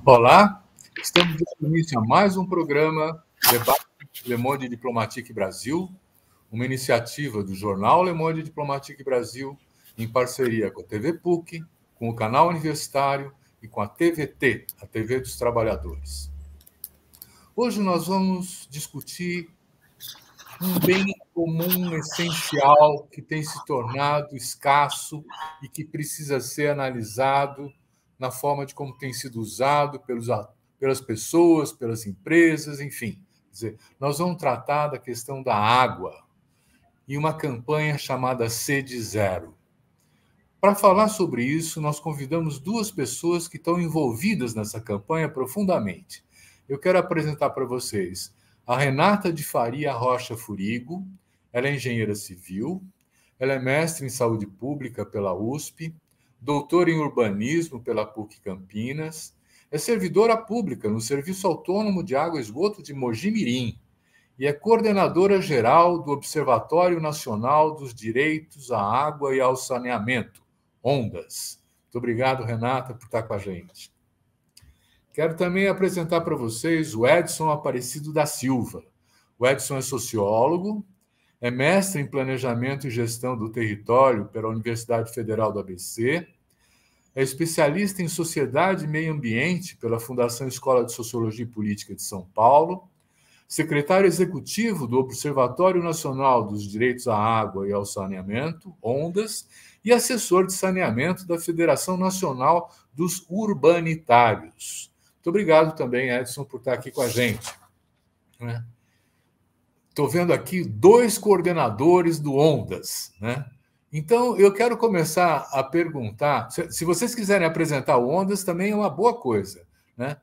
Olá, estamos dando início a mais um programa Debate Le Monde Diplomatique Brasil, uma iniciativa do jornal Le Monde Diplomatique Brasil, em parceria com a TV PUC, com o canal universitário e com a TVT, a TV dos Trabalhadores. Hoje nós vamos discutir um bem comum essencial que tem se tornado escasso e que precisa ser analisado na forma de como tem sido usado pelas pessoas, pelas empresas, enfim. Quer dizer, nós vamos tratar da questão da água e uma campanha chamada Sede Zero. Para falar sobre isso, nós convidamos duas pessoas que estão envolvidas nessa campanha profundamente. Eu quero apresentar para vocês a Renata de Faria Rocha Furigo. Ela é engenheira civil, ela é mestre em saúde pública pela USP, doutora em urbanismo pela PUC Campinas, é servidora pública no Serviço Autônomo de Água e Esgoto de Mogi-mirim e é coordenadora geral do Observatório Nacional dos Direitos à Água e ao Saneamento, ONDAS. Muito obrigado, Renata, por estar com a gente. Quero também apresentar para vocês o Edson Aparecido da Silva. O Edson é sociólogo, é mestre em Planejamento e Gestão do Território pela Universidade Federal do ABC, é especialista em Sociedade e Meio Ambiente pela Fundação Escola de Sociologia e Política de São Paulo, secretário executivo do Observatório Nacional dos Direitos à Água e ao Saneamento, ONDAS, e assessor de saneamento da Federação Nacional dos Urbanitários. Muito obrigado também, Edson, por estar aqui com a gente. Estou vendo aqui dois coordenadores do ONDAS, né? Então, eu quero começar a perguntar, se vocês quiserem apresentar o ONDAS, também é uma boa coisa, né?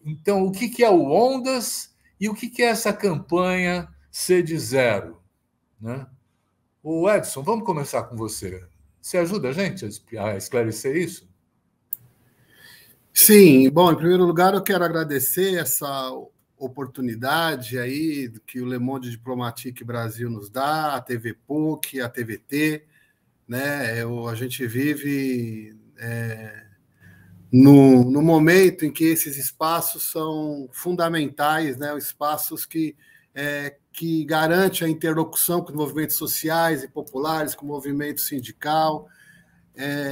Então, o que é o ONDAS e o que é essa campanha Sede Zero, né? O Edson, vamos começar com você. Você ajuda a gente a esclarecer isso? Sim, bom, em primeiro lugar eu quero agradecer essa oportunidade aí que o Le Monde Diplomatique Brasil nos dá, a TV PUC, a TVT, né? A gente vive no momento em que esses espaços são fundamentais, né? Espaços que garante a interlocução com os movimentos sociais e populares, com o movimento sindical.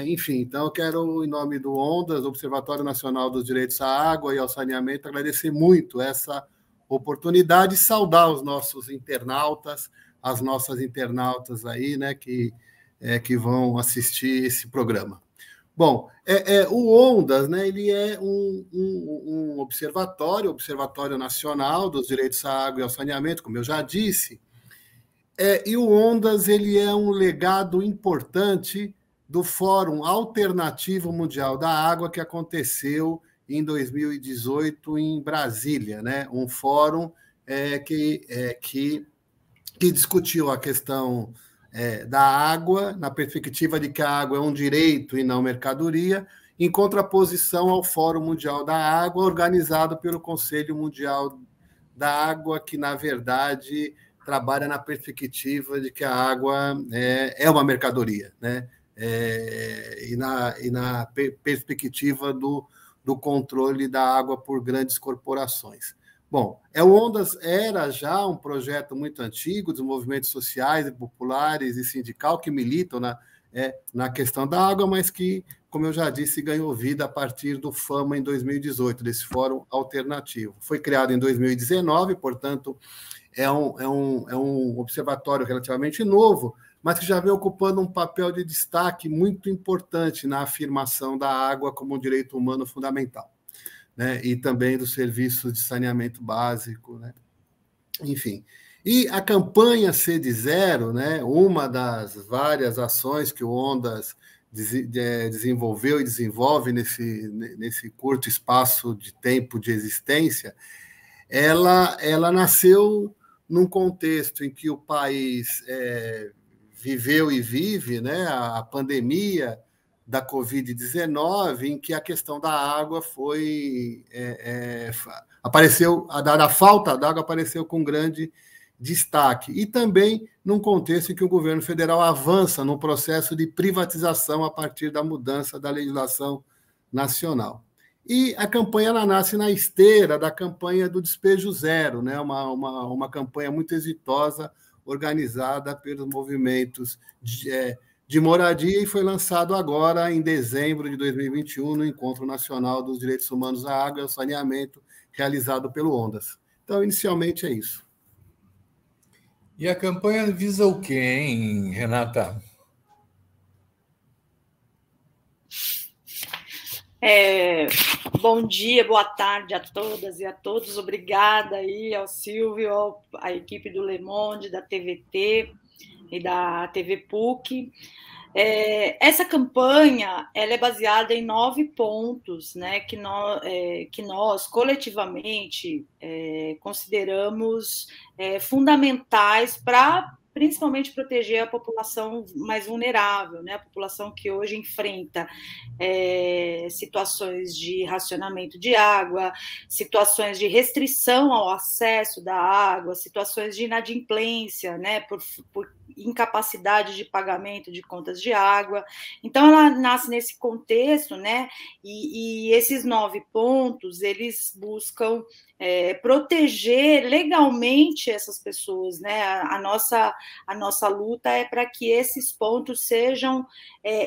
Enfim, então eu quero, em nome do ONDAS, do Observatório Nacional dos Direitos à Água e ao Saneamento, agradecer muito essa oportunidade e saudar os nossos internautas, as nossas internautas aí, né, que vão assistir esse programa. Bom, o ONDAS, né, ele é um observatório nacional dos direitos à água e ao saneamento, como eu já disse, e o ONDAS ele é um legado importante do Fórum Alternativo Mundial da Água, que aconteceu em 2018 em Brasília, né? Um fórum que discutiu a questão da água, na perspectiva de que a água é um direito e não mercadoria, em contraposição ao Fórum Mundial da Água, organizado pelo Conselho Mundial da Água, que, na verdade, trabalha na perspectiva de que a água é uma mercadoria, né? E na perspectiva do controle da água por grandes corporações. Bom, o ONDAS era já um projeto muito antigo dos movimentos sociais e populares e sindical que militam na questão da água, mas que, como eu já disse, ganhou vida a partir do FAMA em 2018, desse Fórum Alternativo. Foi criado em 2019, portanto, é um observatório relativamente novo, mas que já vem ocupando um papel de destaque muito importante na afirmação da água como um direito humano fundamental, né? E também do serviço de saneamento básico, né? Enfim. E a campanha Sede Zero, né, uma das várias ações que o ONDAS desenvolveu e desenvolve nesse curto espaço de tempo de existência, ela nasceu num contexto em que o país viveu e vive, né, a pandemia da Covid-19, em que a questão da água apareceu, a falta d'água apareceu com grande destaque, e também num contexto em que o governo federal avança no processo de privatização a partir da mudança da legislação nacional. E a campanha ela nasce na esteira da campanha do Despejo Zero, né? Uma campanha muito exitosa, organizada pelos movimentos de moradia, e foi lançado agora, em dezembro de 2021, no Encontro Nacional dos Direitos Humanos à Água e ao Saneamento, realizado pelo Ondas. Então, inicialmente, é isso. E a campanha visa o quê, hein, Renata? Bom dia, boa tarde a todas e a todos. Obrigada aí ao Silvio, à equipe do Le Monde, da TVT e da TV PUC. Essa campanha ela é baseada em 9 pontos, né, que nós coletivamente consideramos fundamentais para principalmente proteger a população mais vulnerável, né, a população que hoje enfrenta situações de racionamento de água, situações de restrição ao acesso da água, situações de inadimplência, né, por incapacidade de pagamento de contas de água. Então, ela nasce nesse contexto, né, e esses 9 pontos, eles buscam proteger legalmente essas pessoas, né? A nossa luta é para que esses pontos sejam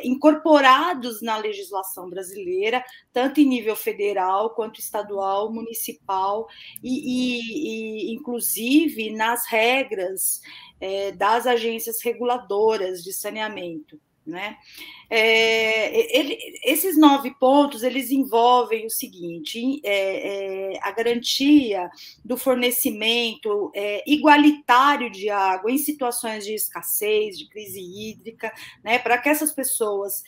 incorporados na legislação brasileira, tanto em nível federal quanto estadual, municipal e inclusive nas regras das agências reguladoras de saneamento, né? Esses 9 pontos, eles envolvem o seguinte, a garantia do fornecimento igualitário de água em situações de escassez, de crise hídrica, né, para que essas pessoas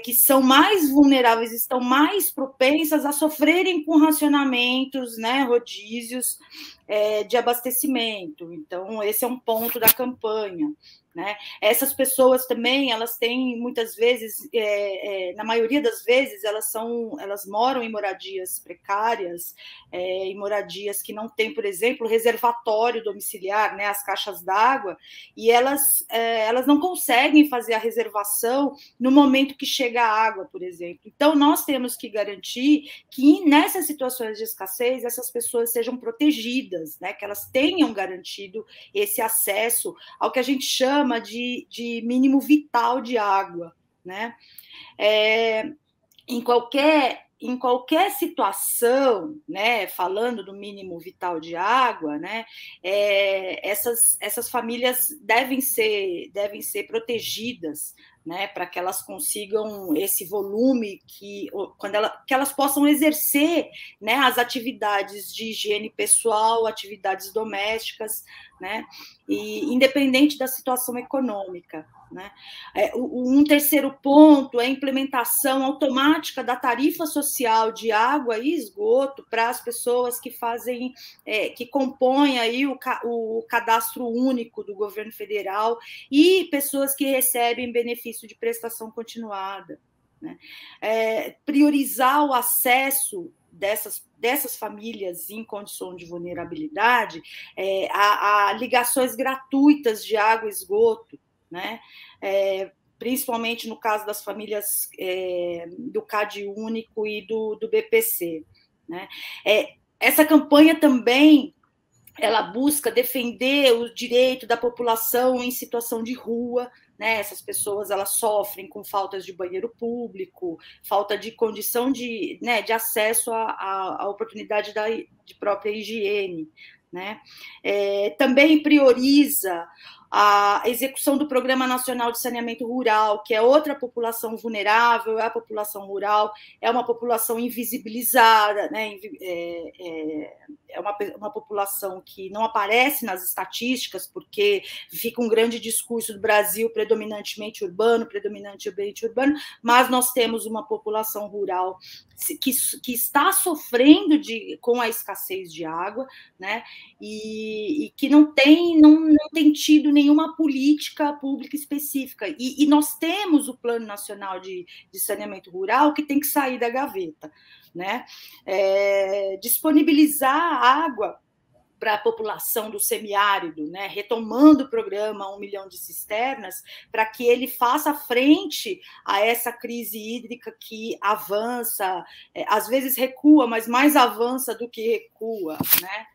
que são mais vulneráveis, estão mais propensas a sofrerem com racionamentos, né, rodízios de abastecimento. Então, esse é um ponto da campanha. Né? Essas pessoas também, elas têm muitas vezes, na maioria das vezes, elas moram em moradias precárias, em moradias que não têm, por exemplo, reservatório domiciliar, né, as caixas d'água, e elas não conseguem fazer a reservação no momento que chega a água, por exemplo. Então, nós temos que garantir que nessas situações de escassez, essas pessoas sejam protegidas, né, que elas tenham garantido esse acesso ao que a gente chama de mínimo vital de água, né? Em qualquer situação, né, falando do mínimo vital de água, né, essas famílias devem ser protegidas, né, para que elas consigam esse volume que elas possam exercer, né, as atividades de higiene pessoal, atividades domésticas, né, e independente da situação econômica. Né? Um terceiro ponto é a implementação automática da tarifa social de água e esgoto para as pessoas que fazem, que compõem aí o cadastro único do governo federal e pessoas que recebem benefício de prestação continuada. Né? Priorizar o acesso dessas famílias em condição de vulnerabilidade a ligações gratuitas de água e esgoto, né? Principalmente no caso das famílias do CAD único e do BPC. Né? Essa campanha também ela busca defender o direito da população em situação de rua, né? Essas pessoas elas sofrem com faltas de banheiro público, falta de condição de acesso à oportunidade de própria higiene. Né? Também prioriza a execução do Programa Nacional de Saneamento Rural, que é outra população vulnerável, a população rural é uma população invisibilizada, né? É uma população que não aparece nas estatísticas, porque fica um grande discurso do Brasil predominantemente urbano, mas nós temos uma população rural que está sofrendo com a escassez de água, né? E que não tem tido nenhuma política pública específica. E nós temos o Plano Nacional de Saneamento Rural que tem que sair da gaveta. Né? Disponibilizar água para a população do semiárido, né, retomando o programa 1 milhão de cisternas, para que ele faça frente a essa crise hídrica que avança, às vezes recua, mas mais avança do que recua, né?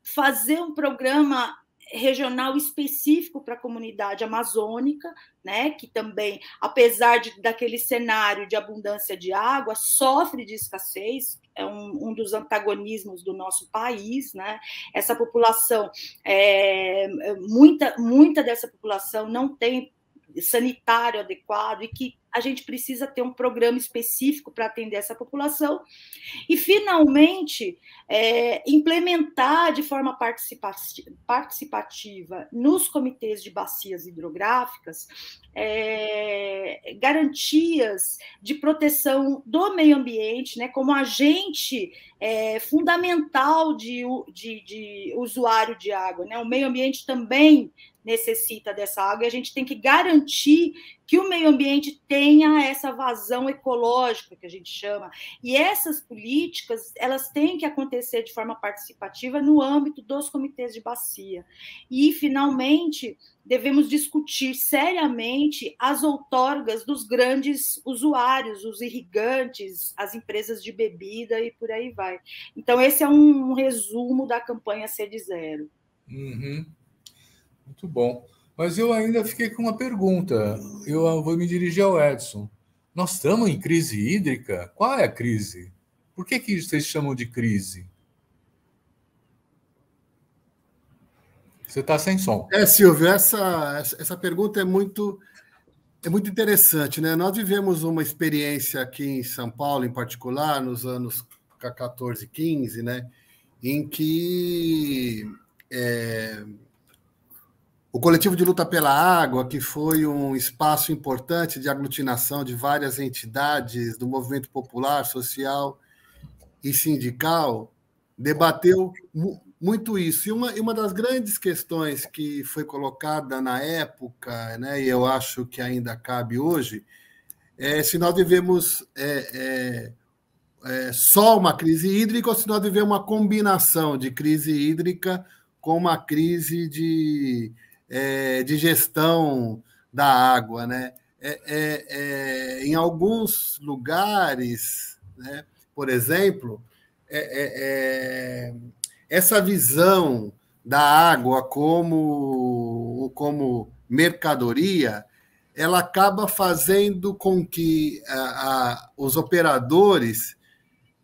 Fazer um programa regional específico para a comunidade amazônica, né, que também, apesar daquele cenário de abundância de água, sofre de escassez, é um dos antagonismos do nosso país, né? Essa população, muita dessa população não tem sanitário adequado e que a gente precisa ter um programa específico para atender essa população e, finalmente, implementar de forma participativa nos comitês de bacias hidrográficas garantias de proteção do meio ambiente, né, como agente fundamental de usuário de água, né? O meio ambiente também necessita dessa água e a gente tem que garantir que o meio ambiente tenha essa vazão ecológica, que a gente chama. E essas políticas, elas têm que acontecer de forma participativa no âmbito dos comitês de bacia. E, finalmente, devemos discutir seriamente as outorgas dos grandes usuários, os irrigantes, as empresas de bebida e por aí vai. Então, esse é um resumo da campanha Sede Zero. Uhum. Muito bom. Mas eu ainda fiquei com uma pergunta. Eu vou me dirigir ao Edson. Nós estamos em crise hídrica? Qual é a crise? Por que vocês chamam de crise? Você está sem som. Silvio, essa pergunta é muito interessante, né? Nós vivemos uma experiência aqui em São Paulo, em particular, nos anos 14, 15, né? Em que o Coletivo de Luta pela Água, que foi um espaço importante de aglutinação de várias entidades do movimento popular, social e sindical, debateu muito isso. E uma das grandes questões que foi colocada na época, né, e eu acho que ainda cabe hoje, é se nós vivemos só uma crise hídrica ou se nós vivemos uma combinação de crise hídrica com uma crise de gestão da água, né? Em alguns lugares, né, por exemplo, essa visão da água como mercadoria, ela acaba fazendo com que os operadores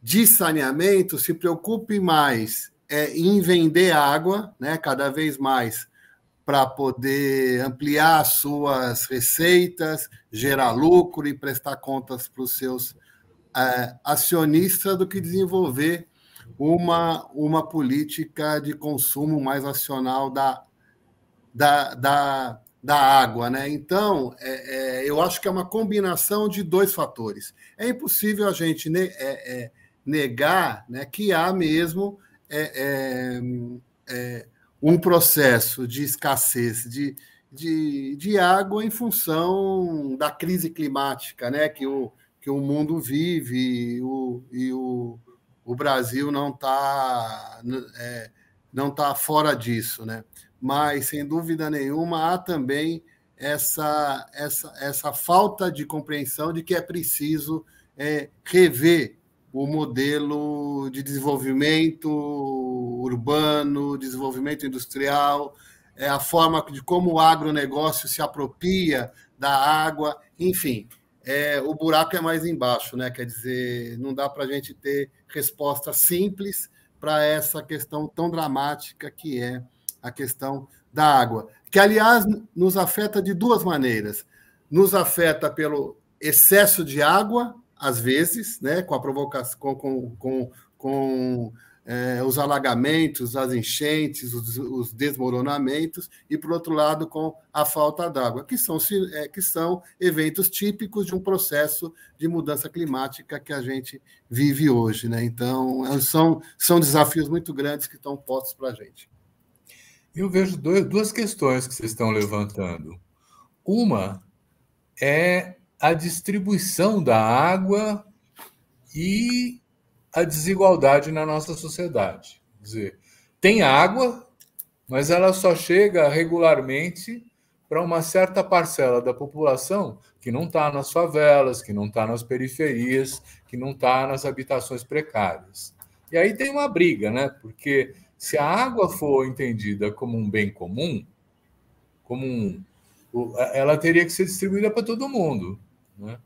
de saneamento se preocupem mais em vender água, né, cada vez mais, para poder ampliar suas receitas, gerar lucro e prestar contas para os seus acionistas, do que desenvolver uma política de consumo mais racional da água, né? Então, eu acho que é uma combinação de dois fatores. É impossível a gente negar, né, que há mesmo um processo de escassez de água em função da crise climática, né, que o mundo vive e o Brasil não está fora disso, né? Mas, sem dúvida nenhuma, há também essa falta de compreensão de que é preciso rever o modelo de desenvolvimento urbano, desenvolvimento industrial, a forma de como o agronegócio se apropria da água, enfim, o buraco é mais embaixo, né? Quer dizer, não dá para a gente ter resposta simples para essa questão tão dramática que é a questão da água, que, aliás, nos afeta de duas maneiras. Nos afeta pelo excesso de água, às vezes, né, com a provocação, com os alagamentos, as enchentes, os desmoronamentos, e, por outro lado, com a falta d'água, que são eventos típicos de um processo de mudança climática que a gente vive hoje, né? Então, são desafios muito grandes que estão postos para a gente. Eu vejo duas questões que vocês estão levantando. Uma é a distribuição da água e a desigualdade na nossa sociedade. Quer dizer, tem água, mas ela só chega regularmente para uma certa parcela da população que não está nas favelas, que não está nas periferias, que não está nas habitações precárias. E aí tem uma briga, né? Porque se a água for entendida como um bem comum, ela teria que ser distribuída para todo mundo, né?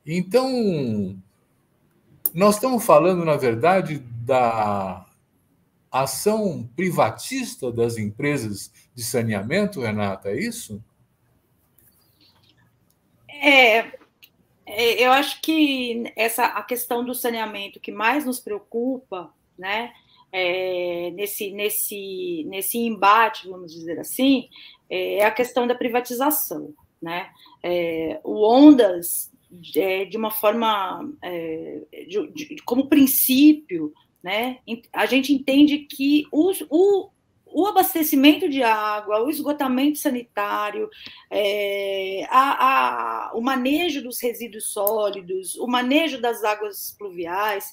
Então, nós estamos falando, na verdade, da ação privatista das empresas de saneamento, Renata, é isso? Eu acho que a questão do saneamento que mais nos preocupa, né, nesse embate, vamos dizer assim, é a questão da privatização, né? O Ondas, de uma forma, como princípio, né, a gente entende que o abastecimento de água, o esgotamento sanitário, o manejo dos resíduos sólidos, o manejo das águas pluviais,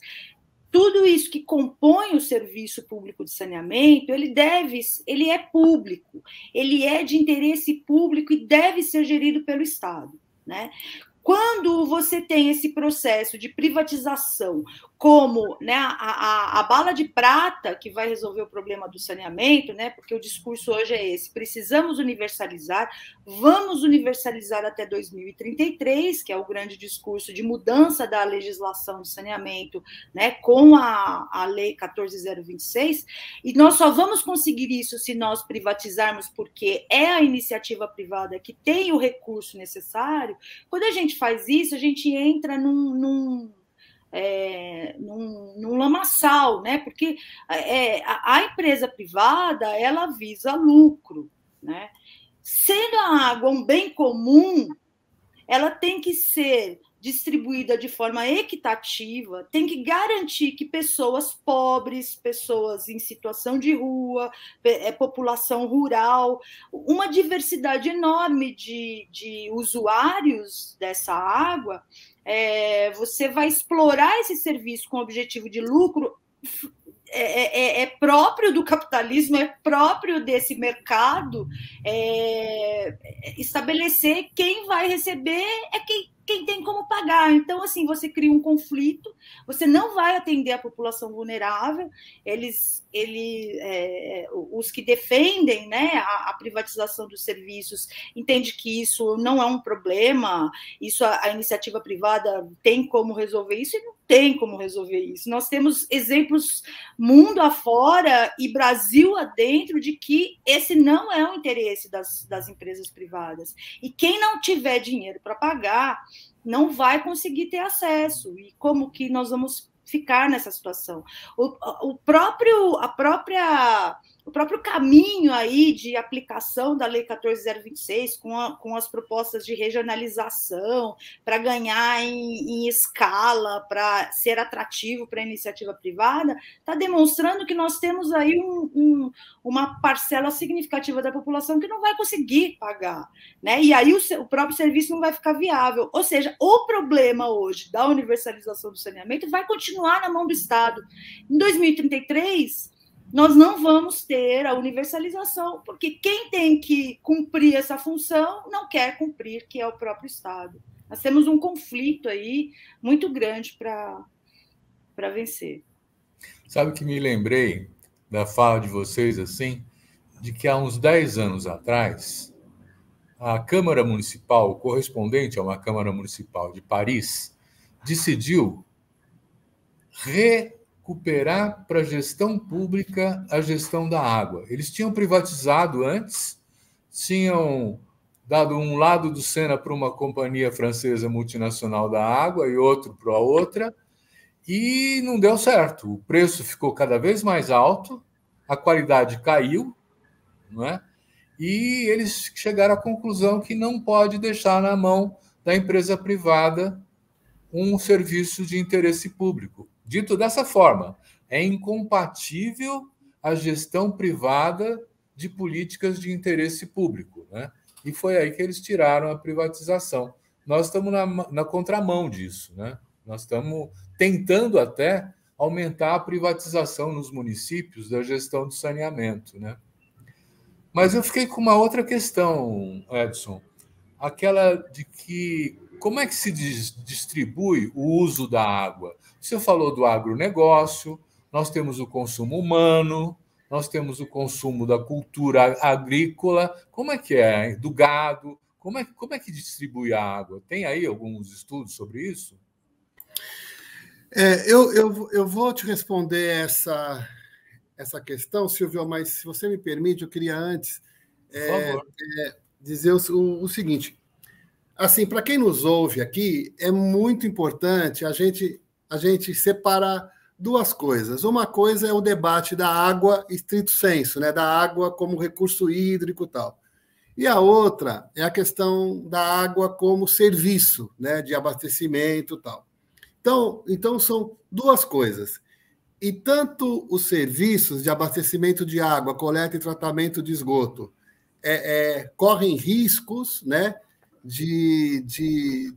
tudo isso que compõe o serviço público de saneamento, ele é público, ele é de interesse público e deve ser gerido pelo Estado, né? Quando você tem esse processo de privatização como, né, a bala de prata que vai resolver o problema do saneamento, né, porque o discurso hoje é esse, precisamos universalizar, vamos universalizar até 2033, que é o grande discurso de mudança da legislação de saneamento, né, com a Lei 14.026, e nós só vamos conseguir isso se nós privatizarmos, porque é a iniciativa privada que tem o recurso necessário. Quando a gente faz isso, a gente entra num lamaçal, né? Porque a empresa privada, ela visa lucro, né? Sendo a água um bem comum, ela tem que ser distribuída de forma equitativa, tem que garantir que pessoas pobres, pessoas em situação de rua, população rural, uma diversidade enorme de usuários dessa água, você vai explorar esse serviço com o objetivo de lucro, é próprio do capitalismo, é próprio desse mercado, estabelecer quem vai receber é quem tem como pagar. Então, assim, você cria um conflito, você não vai atender a população vulnerável, os que defendem, né, a privatização dos serviços entendem que isso não é um problema, isso a iniciativa privada tem como resolver isso e não tem como resolver isso. Nós temos exemplos mundo afora e Brasil adentro de que esse não é o interesse das empresas privadas. E quem não tiver dinheiro para pagar não vai conseguir ter acesso. E como que nós vamos ficar nessa situação? O próprio caminho aí de aplicação da Lei 14.026 com as propostas de regionalização para ganhar em escala, para ser atrativo para a iniciativa privada, está demonstrando que nós temos aí uma parcela significativa da população que não vai conseguir pagar, né? E aí o próprio serviço não vai ficar viável. Ou seja, o problema hoje da universalização do saneamento vai continuar na mão do Estado. Em 2033, nós não vamos ter a universalização, porque quem tem que cumprir essa função não quer cumprir, que é o próprio Estado. Nós temos um conflito aí muito grande para vencer. Sabe que me lembrei da fala de vocês, assim, de que há uns 10 anos atrás, a Câmara Municipal, correspondente a uma Câmara Municipal de Paris, decidiu recuperar para a gestão pública a gestão da água. Eles tinham privatizado antes, tinham dado um lado do Sena para uma companhia francesa multinacional da água e outro para a outra, e não deu certo. O preço ficou cada vez mais alto, a qualidade caiu, não é? E eles chegaram à conclusão que não pode deixar na mão da empresa privada um serviço de interesse público. Dito dessa forma, é incompatível a gestão privada de políticas de interesse público, né? E foi aí que eles tiraram a privatização. Nós estamos na contramão disso, né? Nós estamos tentando até aumentar a privatização nos municípios da gestão do saneamento, né? Mas eu fiquei com uma outra questão, Edson, aquela de que como é que se distribui o uso da água? Você falou do agronegócio, nós temos o consumo humano, nós temos o consumo da cultura agrícola, como é que é? Do gado, como é que distribui a água? Tem aí alguns estudos sobre isso? Eu vou te responder essa questão, Silvio, mas se você me permite, eu queria antes dizer o seguinte. Assim, para quem nos ouve aqui, é muito importante a gente separar duas coisas. Uma coisa é o debate da água estrito sensu, né, da água como recurso hídrico e tal. E a outra é a questão da água como serviço, né, de abastecimento e tal. Então, são duas coisas. E tanto os serviços de abastecimento de água, coleta e tratamento de esgoto correm riscos, né, de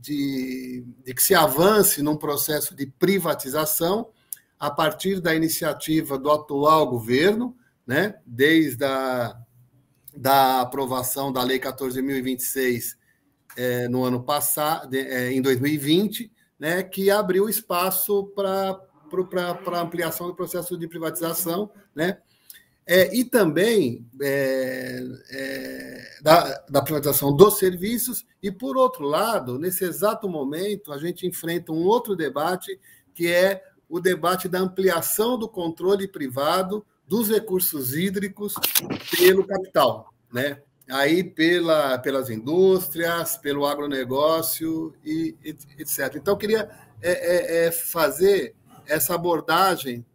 que se avance num processo de privatização a partir da iniciativa do atual governo, né, desde da aprovação da Lei 14.026 no ano passado, em 2020, né, que abriu espaço para ampliação do processo de privatização, né, e também da privatização dos serviços. E, por outro lado, nesse exato momento, a gente enfrenta um outro debate, que é o debate da ampliação do controle privado dos recursos hídricos pelo capital, né? Aí pelas indústrias, pelo agronegócio, e etc. Então, eu queria fazer essa abordagem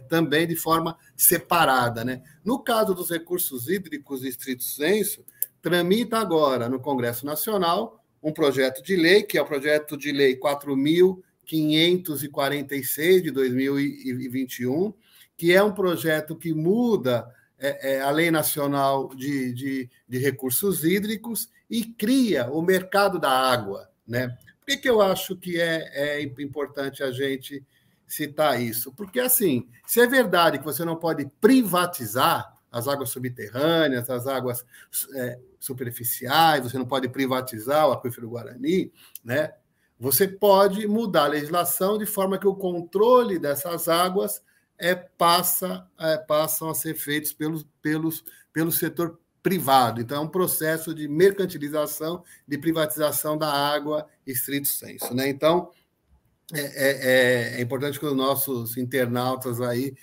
também de forma separada, né? No caso dos recursos hídricos estrito sensu, tramita agora no Congresso Nacional um projeto de lei, que é o projeto de lei 4.546 de 2021, que é um projeto que muda a Lei Nacional de Recursos Hídricos e cria o mercado da água, né? Por que eu acho que é importante a gente citar isso? Porque, assim, se é verdade que você não pode privatizar as águas subterrâneas, as águas superficiais, você não pode privatizar o aquífero Guarani, né? Você pode mudar a legislação de forma que o controle dessas águas passam a ser feitos pelo setor privado. Então, é um processo de mercantilização, de privatização da água estrito sensu, né? Então, é importante que os nossos internautas aí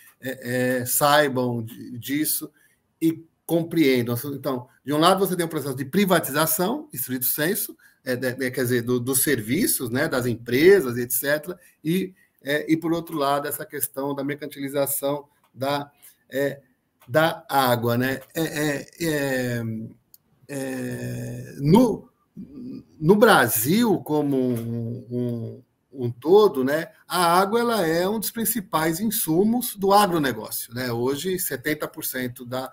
saibam disso e compreendam. Então, de um lado, você tem um processo de privatização, estrito sensu, quer dizer, dos serviços, né, das empresas, etc., e, por outro lado, essa questão da mercantilização da água, né? No Brasil, como um todo, né, a água ela é um dos principais insumos do agronegócio, né? Hoje, 70% da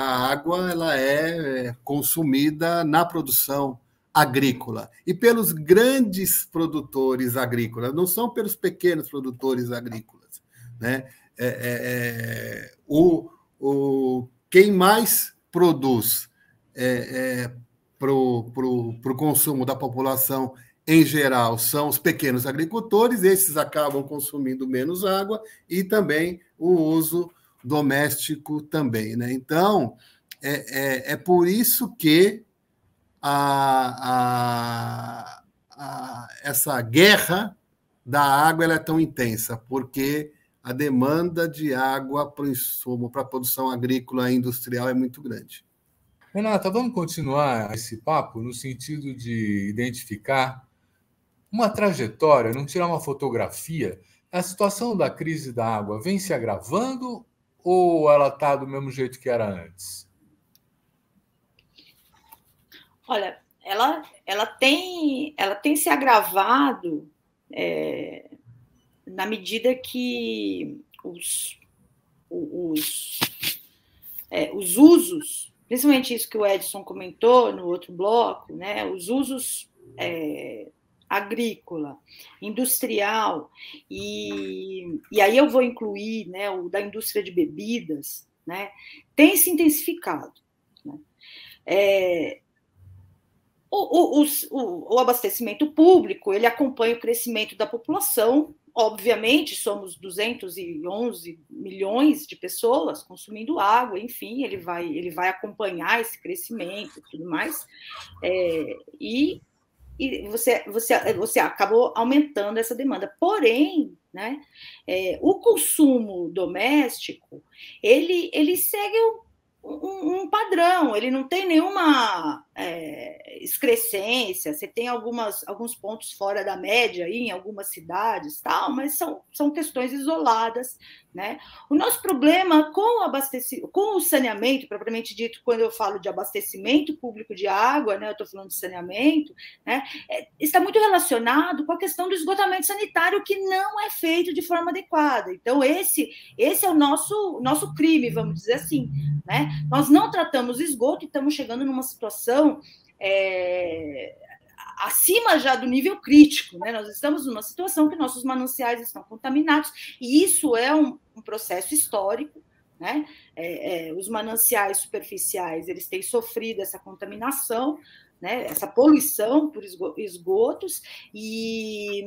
água ela é consumida na produção agrícola e pelos grandes produtores agrícolas, não são pelos pequenos produtores agrícolas, né? Quem mais produz para o consumo da população em geral são os pequenos agricultores, esses acabam consumindo menos água e também o uso doméstico também, né? Então, é por isso que essa guerra da água ela é tão intensa, porque a demanda de água para o insumo, para a produção agrícola e industrial é muito grande. Renata, vamos continuar esse papo no sentido de identificar uma trajetória, não tirar uma fotografia. A situação da crise da água vem se agravando ou ela está do mesmo jeito que era antes? Olha, ela tem se agravado na medida que os usos, principalmente isso que o Edson comentou no outro bloco, né, os usos agrícola, industrial, e aí eu vou incluir, né, o da indústria de bebidas, né, tem se intensificado. Né? O abastecimento público, ele acompanha o crescimento da população, obviamente, somos 211 milhões de pessoas consumindo água, enfim, ele vai acompanhar esse crescimento e tudo mais, e você acabou aumentando essa demanda. Porém, né, o consumo doméstico, ele segue um padrão, ele não tem nenhuma excrescência, você tem alguns pontos fora da média aí, em algumas cidades, tal, mas são questões isoladas. Né? O nosso problema com o saneamento, propriamente dito, quando eu falo de abastecimento público de água, né, eu estou falando de saneamento, né, está muito relacionado com a questão do esgotamento sanitário, que não é feito de forma adequada. Então, esse é o nosso crime, vamos dizer assim. Né? Nós não tratamos esgoto e estamos chegando numa situação acima já do nível crítico, né? Nós estamos numa situação que nossos mananciais estão contaminados, e isso é um processo histórico, né? Os mananciais superficiais, eles têm sofrido essa contaminação, né? Essa poluição por esgotos, e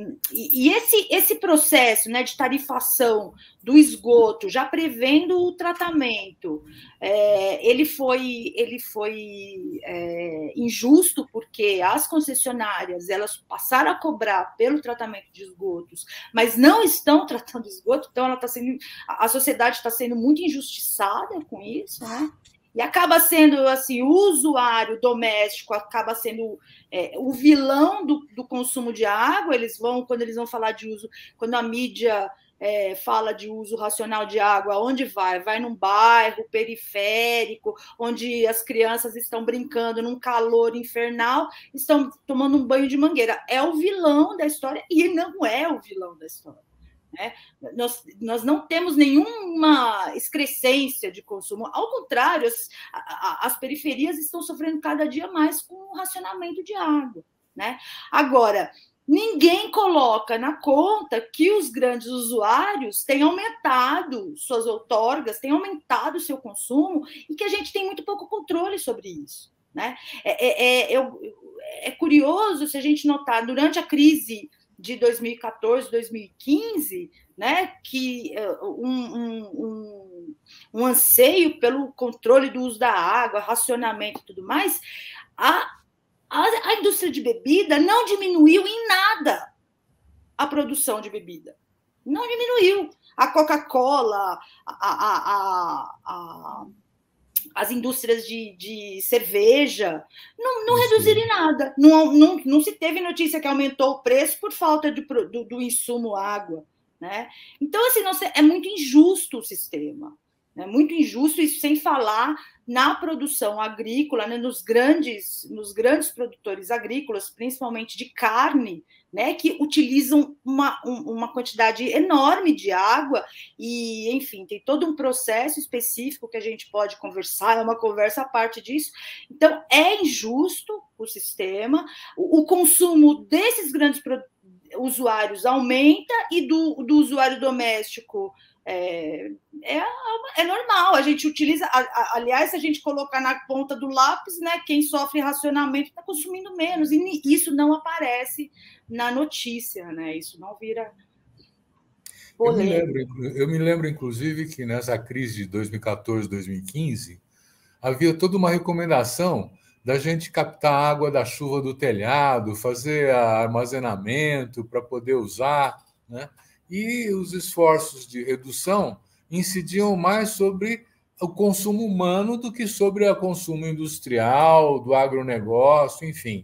esse processo, né, de tarifação do esgoto, já prevendo o tratamento, ele foi injusto, porque as concessionárias, elas passaram a cobrar pelo tratamento de esgotos, mas não estão tratando esgoto, então a sociedade está sendo muito injustiçada com isso, né? E acaba sendo, assim, o usuário doméstico acaba sendo o vilão do consumo de água. Quando eles vão falar de uso, quando a mídia fala de uso racional de água, onde vai? Vai num bairro periférico, onde as crianças estão brincando num calor infernal, estão tomando um banho de mangueira. É o vilão da história, e não é o vilão da história. Né? Nós não temos nenhuma excrescência de consumo, ao contrário, as periferias estão sofrendo cada dia mais com o racionamento de água. Né? Agora, ninguém coloca na conta que os grandes usuários têm aumentado suas outorgas, têm aumentado o seu consumo, e que a gente tem muito pouco controle sobre isso. Né? É curioso se a gente notar, durante a crise de 2014, 2015, né, que um anseio pelo controle do uso da água, racionamento e tudo mais, a indústria de bebida não diminuiu em nada a produção de bebida. Não diminuiu. A Coca-Cola, as indústrias de cerveja não reduziram em nada. Não se teve notícia que aumentou o preço por falta do insumo água. Né? Então, assim, é muito injusto o sistema. Né? Muito injusto, isso sem falar na produção agrícola, né? nos grandes produtores agrícolas, principalmente de carne, né? Que utilizam uma quantidade enorme de água e, enfim, tem todo um processo específico que a gente pode conversar, é uma conversa à parte disso. Então, é injusto o sistema, o consumo desses grandes usuários aumenta, e do usuário doméstico é normal, a gente utiliza, aliás, se a gente colocar na ponta do lápis, né, quem sofre racionamento está consumindo menos, e isso não aparece na notícia, né, isso não vira polêmica. Eu me lembro, inclusive, que nessa crise de 2014, 2015, havia toda uma recomendação da gente captar água da chuva do telhado, fazer armazenamento para poder usar, né? E os esforços de redução incidiam mais sobre o consumo humano do que sobre o consumo industrial, do agronegócio, enfim.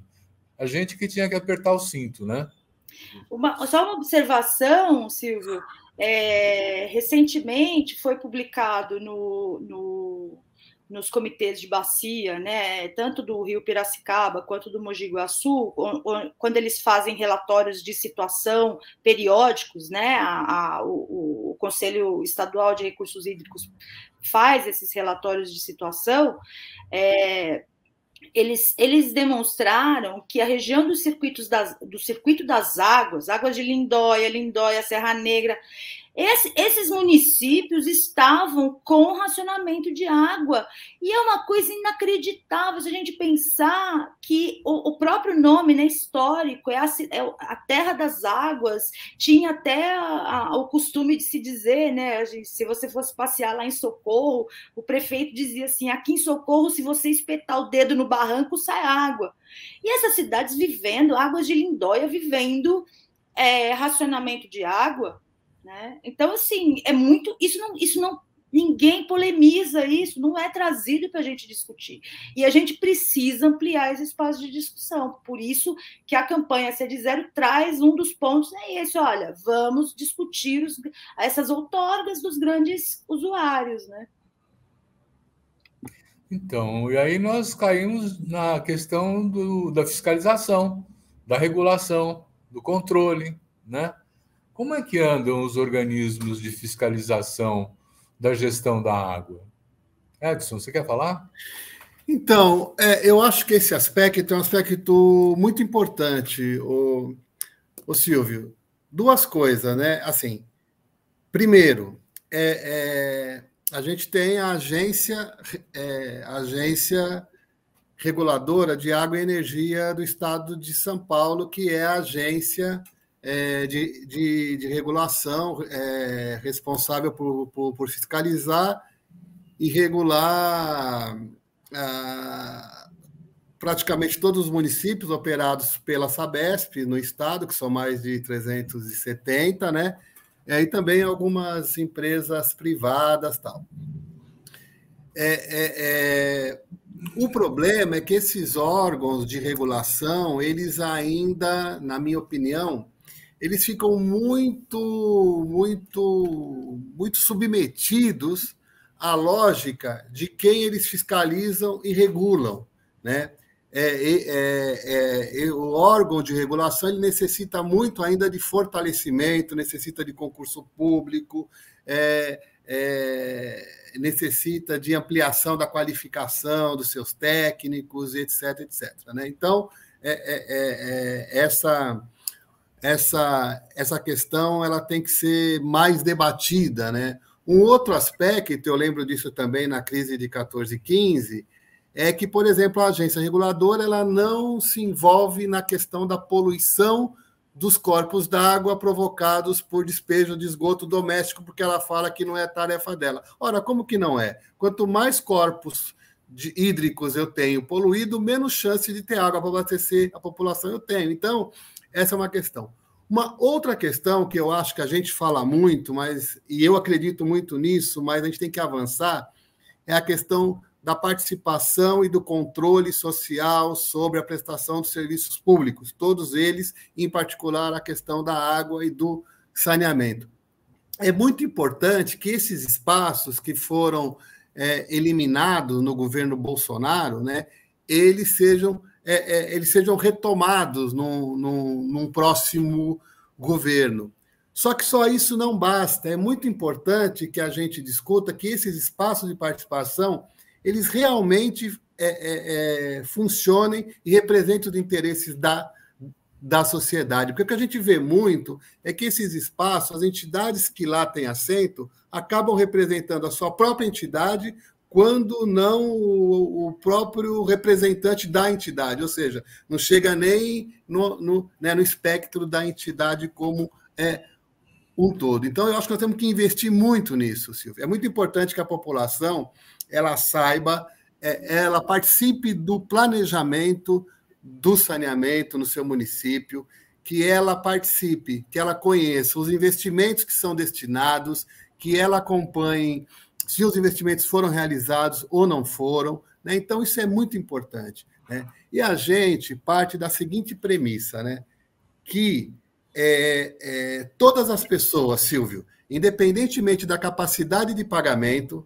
A gente que tinha que apertar o cinto, né? Só uma observação, Silvio. Recentemente foi publicado nos comitês de bacia, né, tanto do Rio Piracicaba quanto do Mogi Guaçu, quando eles fazem relatórios de situação periódicos, né, o Conselho Estadual de Recursos Hídricos faz esses relatórios de situação, eles demonstraram que a região do circuito das águas, Águas de Lindóia, Serra Negra, esses municípios estavam com racionamento de água. E é uma coisa inacreditável se a gente pensar que o próprio nome, né, histórico, é a terra das águas. Tinha até o costume de se dizer, né, se você fosse passear lá em Socorro, o prefeito dizia assim: aqui em Socorro, se você espetar o dedo no barranco, sai água. E essas cidades vivendo, Águas de Lindóia vivendo racionamento de água, né? Então, assim, é muito. Isso não. Ninguém polemiza isso, não é trazido para a gente discutir. E a gente precisa ampliar esse espaço de discussão. Por isso que a campanha C de Zero traz um dos pontos, é esse: olha, vamos discutir essas outorgas dos grandes usuários, né? Então, e aí nós caímos na questão da fiscalização, da regulação, do controle, né? Como é que andam os organismos de fiscalização da gestão da água? Edson, você quer falar? Então, eu acho que esse aspecto é um aspecto muito importante, o Silvio. Duas coisas, né? Assim, primeiro, a gente tem a agência reguladora de água e energia do Estado de São Paulo, que é a agência de regulação responsável por fiscalizar e regular praticamente todos os municípios operados pela Sabesp no estado, que são mais de 370, né? E também algumas empresas privadas, tal. O problema é que esses órgãos de regulação, eles ainda, na minha opinião, eles ficam muito submetidos à lógica de quem eles fiscalizam e regulam, né? O órgão de regulação ele necessita muito ainda de fortalecimento, necessita de concurso público, necessita de ampliação da qualificação dos seus técnicos, etc, etc. Né? Então, essa questão ela tem que ser mais debatida, né? Um outro aspecto, eu lembro disso também na crise de 14 e 15, é que, por exemplo, a agência reguladora ela não se envolve na questão da poluição dos corpos d'água provocados por despejo de esgoto doméstico, porque ela fala que não é tarefa dela. Ora, como que não é? Quanto mais corpos hídricos eu tenho poluído, menos chance de ter água para abastecer a população eu tenho. Então, essa é uma questão. Uma outra questão que eu acho que a gente fala muito, e eu acredito muito nisso, mas a gente tem que avançar, é a questão da participação e do controle social sobre a prestação dos serviços públicos, todos eles, em particular a questão da água e do saneamento. É muito importante que esses espaços que foram eliminados no governo Bolsonaro, né, eles sejam retomados num próximo governo. Só que só isso não basta. É muito importante que a gente discuta que esses espaços de participação eles realmente funcionem e representem os interesses da sociedade. Porque o que a gente vê muito é que esses espaços, as entidades que lá têm assento, acabam representando a sua própria entidade quando não o próprio representante da entidade, ou seja, não chega nem no espectro da entidade como um todo. Então, eu acho que nós temos que investir muito nisso, Silvia. É muito importante que a população ela saiba, ela participe do planejamento do saneamento no seu município, que ela participe, que ela conheça os investimentos que são destinados, que ela acompanhe se os investimentos foram realizados ou não foram, né? Então, isso é muito importante, né? E a gente parte da seguinte premissa, né? Que todas as pessoas, Silvio, independentemente da capacidade de pagamento,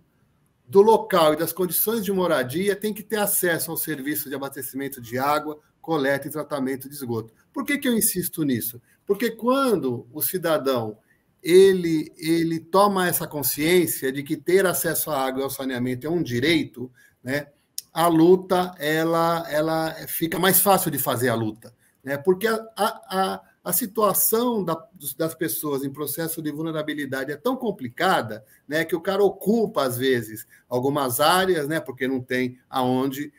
do local e das condições de moradia, têm que ter acesso ao serviço de abastecimento de água, coleta e tratamento de esgoto. Por que eu insisto nisso? Porque quando o cidadão ele toma essa consciência de que ter acesso à água e ao saneamento é um direito, né, a luta ela fica mais fácil de fazer a luta, né? Porque a situação das pessoas em processo de vulnerabilidade é tão complicada, né, que o cara ocupa, às vezes, algumas áreas, né, porque não tem onde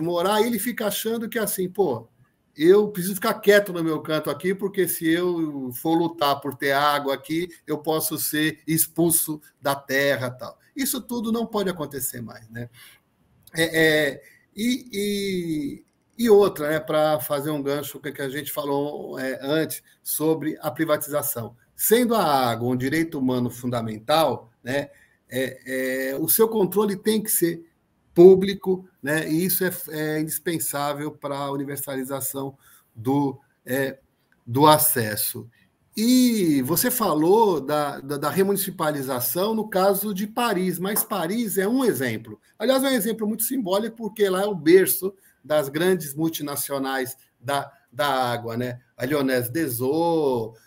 morar, e ele fica achando que, assim, pô, eu preciso ficar quieto no meu canto aqui, porque se eu for lutar por ter água aqui, eu posso ser expulso da terra, tal. Isso tudo não pode acontecer mais, né? E outra, né, para fazer um gancho que a gente falou antes sobre a privatização. Sendo a água um direito humano fundamental, né, o seu controle tem que ser público, né, e isso é indispensável para a universalização do acesso. E você falou da remunicipalização no caso de Paris, mas Paris é um exemplo. Aliás, é um exemplo muito simbólico, porque lá é o berço das grandes multinacionais da água, né? A Lyonnaise des Eaux,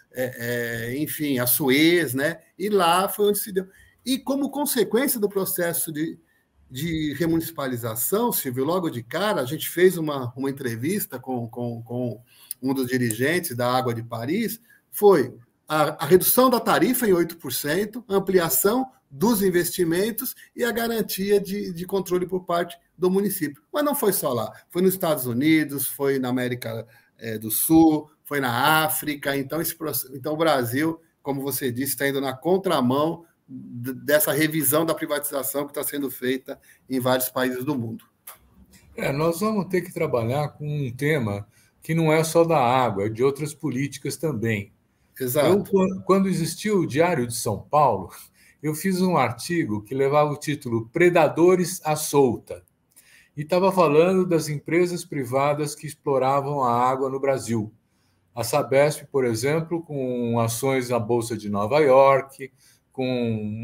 enfim, a Suez, né? E lá foi onde se deu. E como consequência do processo de remunicipalização, Silvio, logo de cara, a gente fez uma entrevista com um dos dirigentes da Água de Paris, foi a redução da tarifa em 8%, ampliação dos investimentos e a garantia de controle por parte do município. Mas não foi só lá, foi nos Estados Unidos, foi na América do Sul, foi na África. Então, o Brasil, como você disse, está indo na contramão dessa revisão da privatização que está sendo feita em vários países do mundo. Nós vamos ter que trabalhar com um tema que não é só da água, é de outras políticas também. Exato. Quando existiu o Diário de São Paulo, eu fiz um artigo que levava o título Predadores à Solta, e estava falando das empresas privadas que exploravam a água no Brasil. A Sabesp, por exemplo, com ações na Bolsa de Nova York, com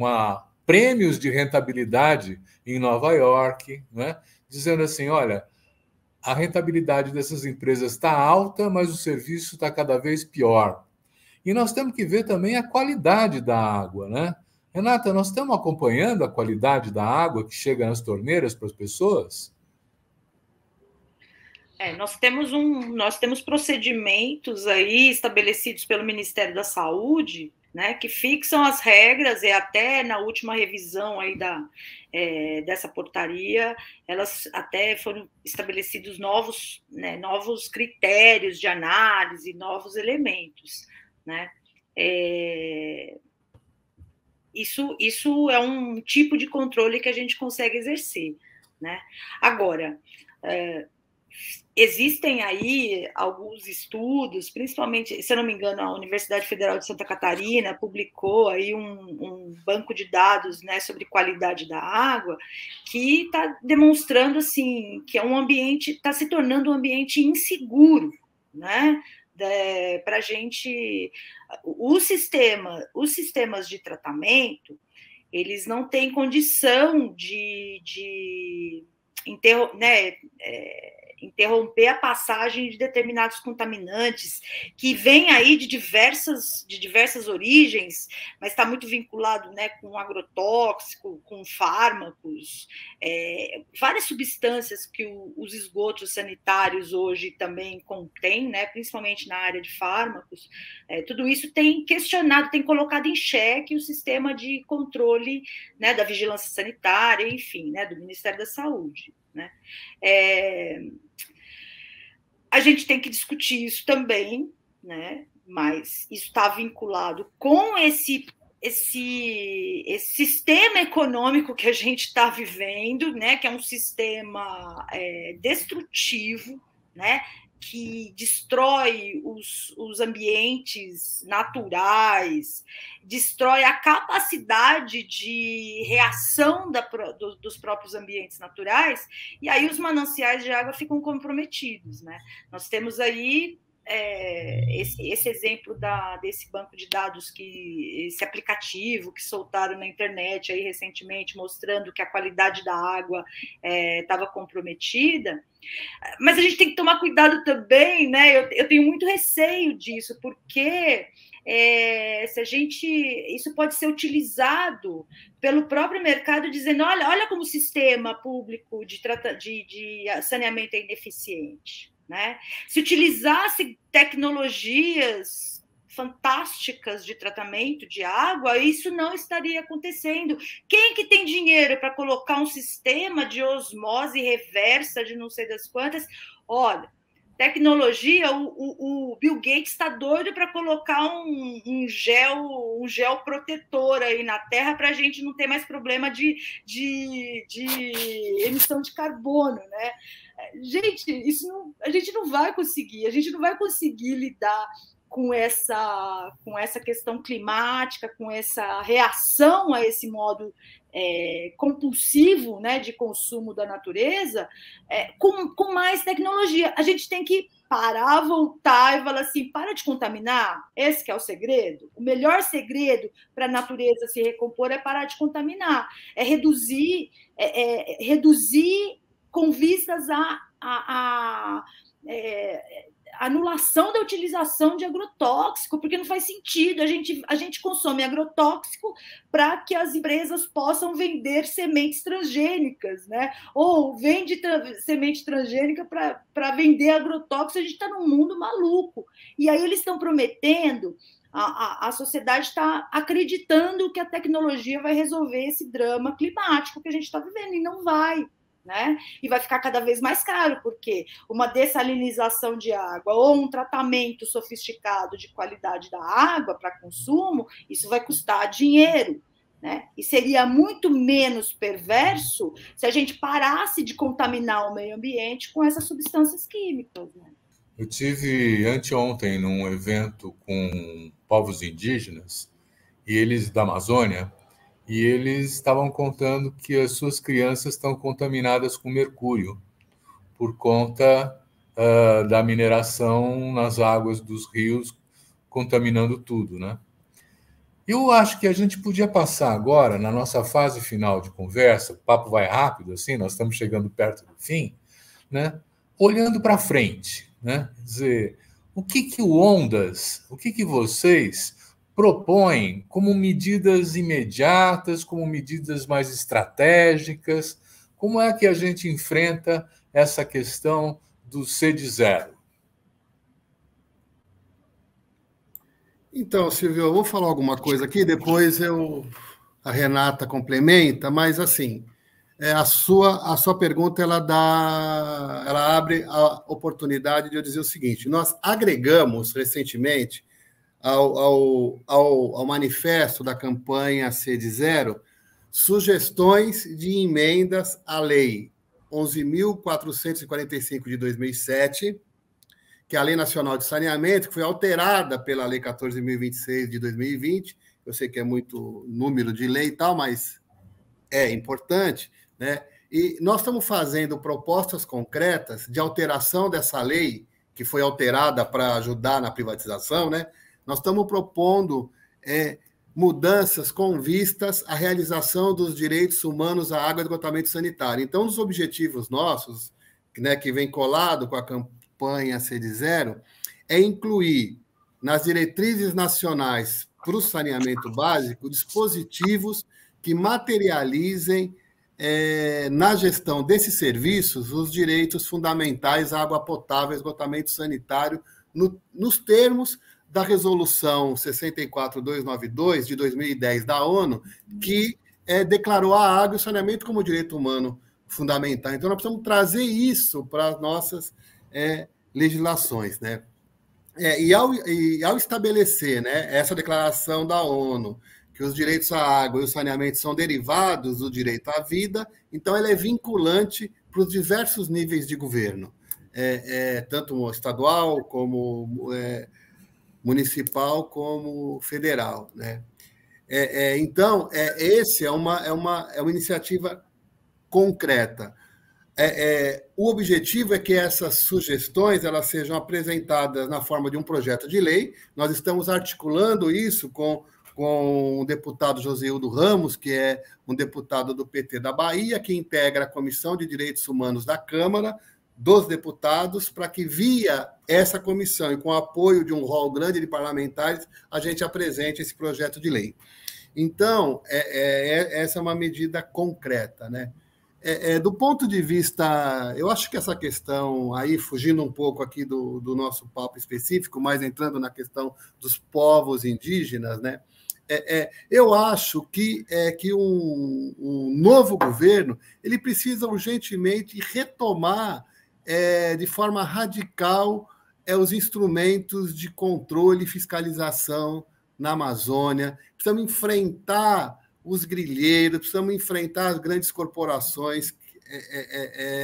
prêmios de rentabilidade em Nova York, né? Dizendo assim, olha, a rentabilidade dessas empresas está alta, mas o serviço está cada vez pior. E nós temos que ver também a qualidade da água, né? Renata, nós estamos acompanhando a qualidade da água que chega nas torneiras para as pessoas? Nós temos procedimentos aí estabelecidos pelo Ministério da Saúde, né, que fixam as regras, e até na última revisão aí dessa portaria, elas até foram estabelecidos novos critérios de análise, novos elementos, né? Isso é um tipo de controle que a gente consegue exercer, né? Agora, existem aí alguns estudos, principalmente, se eu não me engano, a Universidade Federal de Santa Catarina publicou aí um banco de dados, né, sobre qualidade da água, que está demonstrando assim que está se tornando um ambiente inseguro, né? Para a gente, os sistemas de tratamento, eles não têm condição de interromper a passagem de determinados contaminantes que vêm aí de diversas origens, mas está muito vinculado, né, com agrotóxico, com fármacos, várias substâncias que os esgotos sanitários hoje também contêm, né, principalmente na área de fármacos. Tudo isso tem questionado, tem colocado em xeque o sistema de controle, né, da vigilância sanitária, enfim, né, do Ministério da Saúde, né? A gente tem que discutir isso também, né? Mas isso está vinculado com esse sistema econômico que a gente está vivendo, né? Que é um sistema destrutivo, né? Que destrói os ambientes naturais, destrói a capacidade de reação dos próprios ambientes naturais, e aí os mananciais de água ficam comprometidos, né? Nós temos aí esse exemplo desse banco de dados, esse aplicativo que soltaram na internet aí recentemente, mostrando que a qualidade da água estava comprometida. Mas a gente tem que tomar cuidado também, né? Eu tenho muito receio disso, porque isso pode ser utilizado pelo próprio mercado, dizendo: olha como o sistema público de saneamento é ineficiente. Né? Se utilizasse tecnologias fantásticas de tratamento de água, isso não estaria acontecendo. Quem que tem dinheiro para colocar um sistema de osmose reversa de não sei das quantas? Olha, tecnologia, o Bill Gates está doido para colocar um gel protetor aí na Terra para a gente não ter mais problema de emissão de carbono, né? Gente, a gente não vai conseguir lidar com essa questão climática, com essa reação a esse modo compulsivo, né, de consumo da natureza, com mais tecnologia. A gente tem que parar, voltar e falar assim: para de contaminar. Esse que é o segredo. O melhor segredo para a natureza se recompor é parar de contaminar, reduzir com vistas à anulação da utilização de agrotóxico, porque não faz sentido. A gente consome agrotóxico para que as empresas possam vender sementes transgênicas, né? Ou vende semente transgênica para vender agrotóxico. A gente está num mundo maluco. E aí eles estão prometendo, a sociedade está acreditando que a tecnologia vai resolver esse drama climático que a gente está vivendo, e não vai. Né? E vai ficar cada vez mais caro, porque uma dessalinização de água ou um tratamento sofisticado de qualidade da água para consumo, isso vai custar dinheiro. Né? E seria muito menos perverso se a gente parasse de contaminar o meio ambiente com essas substâncias químicas. Né? Eu tive anteontem num evento com povos indígenas, e eles da Amazônia, e eles estavam contando que as suas crianças estão contaminadas com mercúrio por conta da mineração nas águas dos rios, contaminando tudo, né? Eu acho que a gente podia passar agora, na nossa fase final de conversa, o papo vai rápido, assim, nós estamos chegando perto do fim, né? Olhando para frente, né? Quer dizer, o que vocês propõem como medidas imediatas, como medidas mais estratégicas? Como é que a gente enfrenta essa questão do C de zero? Então, Silvio, eu vou falar alguma coisa aqui, depois a Renata complementa, mas assim, a sua pergunta ela abre a oportunidade de eu dizer o seguinte: nós agregamos recentemente ao manifesto da campanha C de Zero sugestões de emendas à Lei 11.445 de 2007, que é a Lei Nacional de Saneamento, que foi alterada pela Lei 14.026 de 2020. Eu sei que é muito número de lei e tal, mas é importante, né? E nós estamos fazendo propostas concretas de alteração dessa lei, que foi alterada para ajudar na privatização, né? Nós estamos propondo mudanças com vistas à realização dos direitos humanos à água e esgotamento sanitário. Então, um dos objetivos nossos, né, que vem colado com a campanha C de Zero, é incluir nas diretrizes nacionais para o saneamento básico dispositivos que materializem na gestão desses serviços os direitos fundamentais à água potável e esgotamento sanitário nos termos da Resolução 64292 de 2010 da ONU, que declarou a água e o saneamento como direito humano fundamental. Então, nós precisamos trazer isso para as nossas legislações, né? E ao estabelecer, né, essa declaração da ONU, que os direitos à água e o saneamento são derivados do direito à vida, então ela é vinculante para os diversos níveis de governo, tanto estadual como municipal como federal, né? Então, esse é uma iniciativa concreta. O objetivo é que essas sugestões elas sejam apresentadas na forma de um projeto de lei. Nós estamos articulando isso com o deputado Joseildo Ramos, que é um deputado do PT da Bahia, que integra a Comissão de Direitos Humanos da Câmara dos Deputados, para que, via essa comissão e com o apoio de um rol grande de parlamentares, a gente apresente esse projeto de lei. Então, essa é uma medida concreta, né? Do ponto de vista, eu acho que essa questão aí, fugindo um pouco aqui do nosso papo específico, mas entrando na questão dos povos indígenas, né? Eu acho que um novo governo ele precisa urgentemente retomar de forma radical os instrumentos de controle e fiscalização na Amazônia. Precisamos enfrentar os grileiros, precisamos enfrentar as grandes corporações,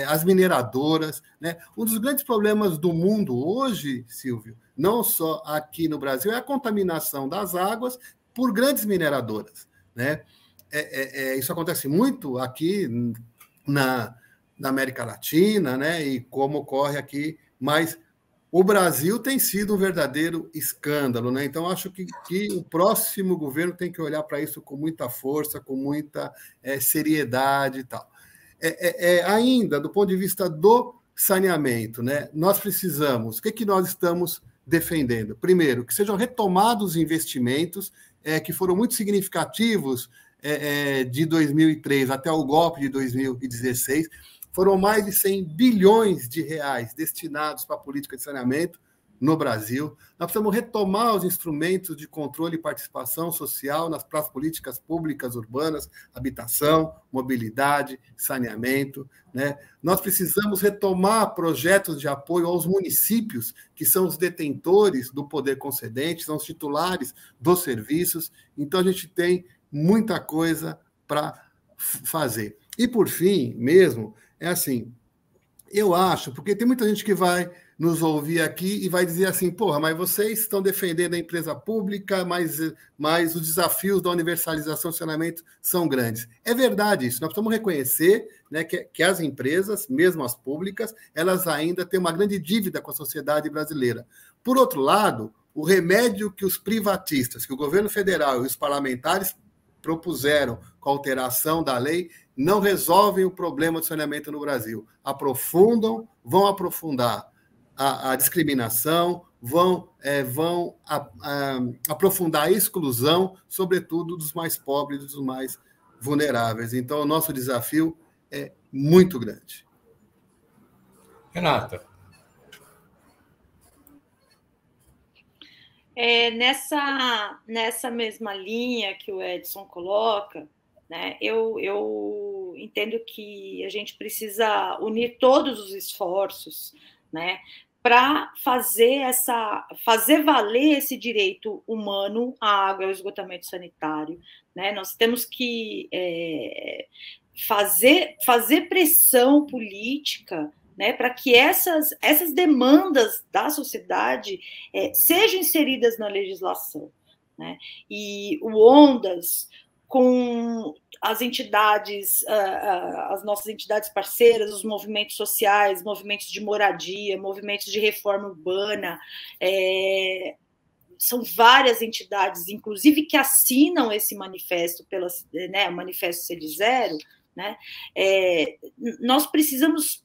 as mineradoras, né? Um dos grandes problemas do mundo hoje, Silvio, não só aqui no Brasil, é a contaminação das águas por grandes mineradoras, né? Isso acontece muito aqui na América Latina, né? E como ocorre aqui, mas o Brasil tem sido um verdadeiro escândalo, né? Então, acho que o próximo governo tem que olhar para isso com muita força, com muita seriedade e tal. Ainda, do ponto de vista do saneamento, né? Nós precisamos... O que nós estamos defendendo? Primeiro, que sejam retomados os investimentos que foram muito significativos de 2003 até o golpe de 2016. Foram mais de 100 bilhões de reais destinados para a política de saneamento no Brasil. Nós precisamos retomar os instrumentos de controle e participação social para as políticas públicas urbanas, habitação, mobilidade, saneamento, né? Nós precisamos retomar projetos de apoio aos municípios, que são os detentores do poder concedente, são os titulares dos serviços. Então, a gente tem muita coisa para fazer. E, por fim, mesmo, assim, eu acho, porque tem muita gente que vai nos ouvir aqui e vai dizer assim, porra, mas vocês estão defendendo a empresa pública, mas os desafios da universalização do saneamento são grandes. É verdade isso, nós precisamos reconhecer, né, que as empresas, mesmo as públicas, elas ainda têm uma grande dívida com a sociedade brasileira. Por outro lado, o remédio que os privatistas, que o governo federal e os parlamentares propuseram com a alteração da lei, não resolvem o problema do saneamento no Brasil. Vão aprofundar a discriminação, vão aprofundar a exclusão, sobretudo dos mais pobres e dos mais vulneráveis. Então, o nosso desafio é muito grande. Renata. Nessa mesma linha que o Edson coloca, né, eu entendo que a gente precisa unir todos os esforços, né, para fazer valer esse direito humano à água e ao esgotamento sanitário, né? Nós temos que fazer pressão política, né, para que essas demandas da sociedade sejam inseridas na legislação, né? E o Ondas, com as entidades, as nossas entidades parceiras, os movimentos sociais, movimentos de moradia, movimentos de reforma urbana, são várias entidades, inclusive, que assinam esse manifesto, o Manifesto CD Zero, né? Nós precisamos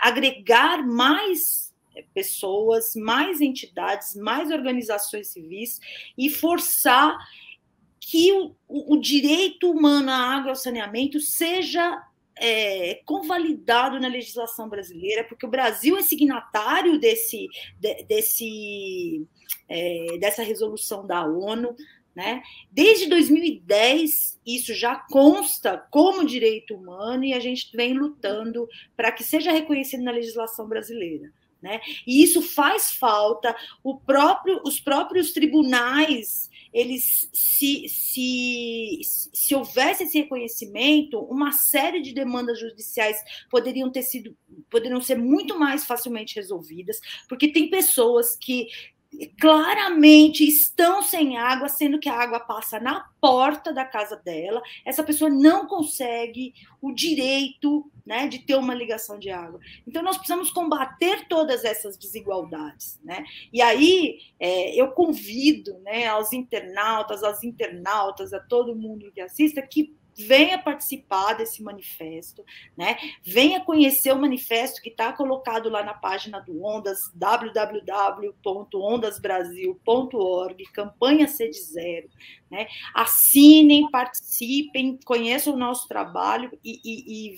agregar mais pessoas, mais entidades, mais organizações civis e forçar que o direito humano à água e ao saneamento seja convalidado na legislação brasileira, porque o Brasil é signatário dessa resolução da ONU, né? Desde 2010, isso já consta como direito humano e a gente vem lutando para que seja reconhecido na legislação brasileira, né? E isso faz falta. Os próprios tribunais, eles, se houvesse esse reconhecimento, uma série de demandas judiciais poderiam ser muito mais facilmente resolvidas, porque tem pessoas que claramente estão sem água, sendo que a água passa na porta da casa dela, essa pessoa não consegue o direito, né, de ter uma ligação de água. Então, nós precisamos combater todas essas desigualdades, né? E aí, eu convido, né, aos internautas, a todo mundo que assista, que venha participar desse manifesto, né? Venha conhecer o manifesto que está colocado lá na página do Ondas, www.ondasbrasil.org, campanha Sede Zero, né? Assinem, participem, conheçam o nosso trabalho e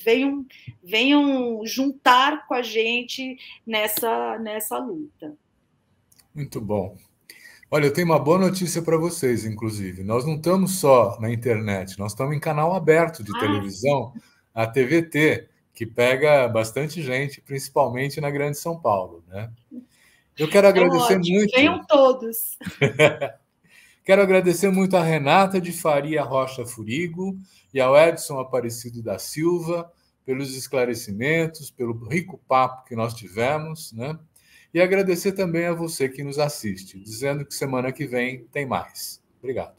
venham juntar com a gente nessa luta. Muito bom. Olha, eu tenho uma boa notícia para vocês, inclusive. Nós não estamos só na internet, nós estamos em canal aberto de televisão, a TVT, que pega bastante gente, principalmente na Grande São Paulo, né? Eu quero agradecer muito. Venham todos. Quero agradecer muito a Renata de Faria Rocha Furigo e ao Edson Aparecido da Silva pelos esclarecimentos, pelo rico papo que nós tivemos, né? E agradecer também a você que nos assiste, dizendo que semana que vem tem mais. Obrigado.